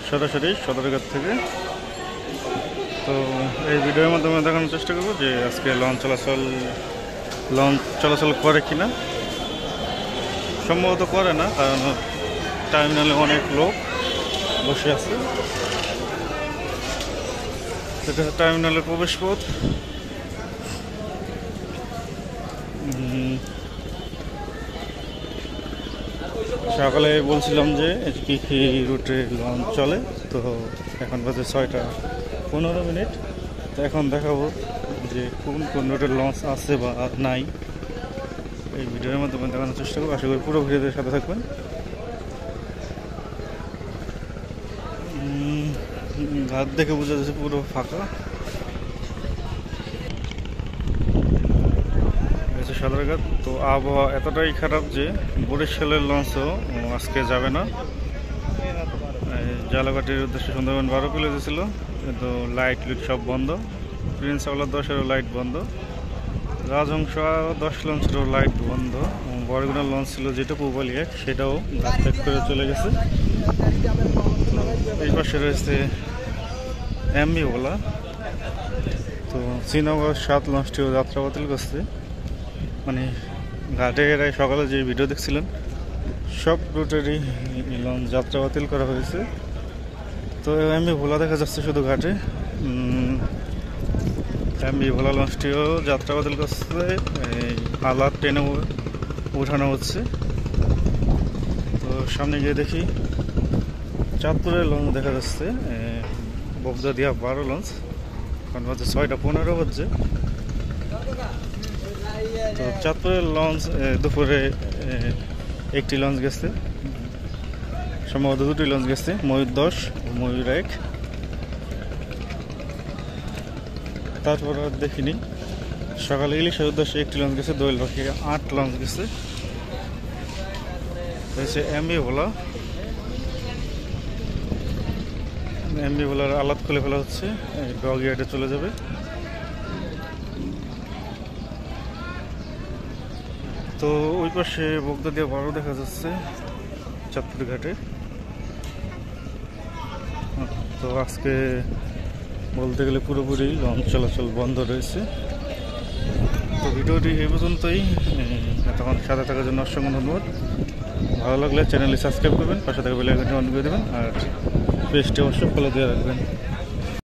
সরাসরি সদরঘাট থেকে। তো এই ভিডিওর মাধ্যমে দেখানোর চেষ্টা করব যে আজকে লঞ্চ চলাচল করে কিনা। সম্ভবত করে না, কারণ টার্মিনালে অনেক লোক বসে আছে। এটা টার্মিনালের প্রবেশ পথ। সকালে বলছিলাম যে কি কি রুটে লঞ্চ চলে, তো এখন বাজে 6টা 15 মিনিট। তো এখন দেখাবো যে কোন কোন রুটের লঞ্চ আছে বা নাই। এই ভিডিওর মাধ্যমে দেখানোর চেষ্টা করবো। আশা করি পুরো ভিডিওদের সাথে থাকবেন। ঘাট দেখে বোঝা যাচ্ছে পুরো ফাঁকা। সদরঘাট। তো আবহাওয়া এতটাই খারাপ যে বরিশালের লঞ্চও আজকে যাবে না। জালাঘাটের উদ্দেশ্যে সুন্দরবন 12 কিলো দিয়েছিল, কিন্তু লাইট সব বন্ধ। প্রিন্স আওয়ালা 10-এরও লাইট বন্ধ। রাজহংস 10 লঞ্চেরও লাইট বন্ধ। বরগুনা লঞ্চ ছিল যেটা পূবালি 1, সেটাও ঘাট ত্যাগ করে চলে গেছে। এই পাশে রয়েছে এমবি ওলা। তো শ্রীনগর 7 লঞ্চটিও যাত্রা বাতিল করছে। মানে ঘাটে এরাই সকালে যে ভিডিও দেখছিলেন, সব রুটেরই লঞ্চ যাত্রা বাতিল করা হয়েছে। তো এমবি ভোলা দেখা যাচ্ছে শুধু ঘাটে। এমবি ভোলা লঞ্চটিও যাত্রা বাতিল করছে। এই আলাদ ট্রেনে উঠানো হচ্ছে। তো সামনে গিয়ে দেখি চাঁদপুরের লঞ্চ দেখা যাচ্ছে, বগদাদিয়া 12 লঞ্চ। কারণ বাজে 6টা 15 বাজছে। তো চাঁদপুরের লঞ্চ দুপুরে একটি লঞ্চ গেছে, সম্ভবত 2টি লঞ্চ গেছে, ময়ূর 10 ও ময়ূর 1। তারপর আর দেখিনি। সকালে ইলিশের উদ্দেশ্যে একটি লঞ্চ গেছে, দোয়েল পাখি 8 লঞ্চ গেছে। হয়েছে এমবি ভোলা। এমবি ভোলার আলাদ খুলে ফেলা হচ্ছে, ডগ ইয়ার্ডে চলে যাবে। তো ওই পাশে বগদাদিয়া 12 দেখা যাচ্ছে চাঁদপুর ঘাটে। তো আজকে বলতে গেলে পুরোপুরি লঞ্চ চলাচল বন্ধ রয়েছে। তো ভিডিওটি এই পর্যন্তই। এতক্ষণ সাথে থাকার জন্য অসংখ্য ধন্যবাদ। ভালো লাগলে চ্যানেলটি সাবস্ক্রাইব করবেন, পাশে থাকা বেল আইকনটি অন করে দেবেন, আর পেজটি অবশ্যই ফলো দিয়ে রাখবেন।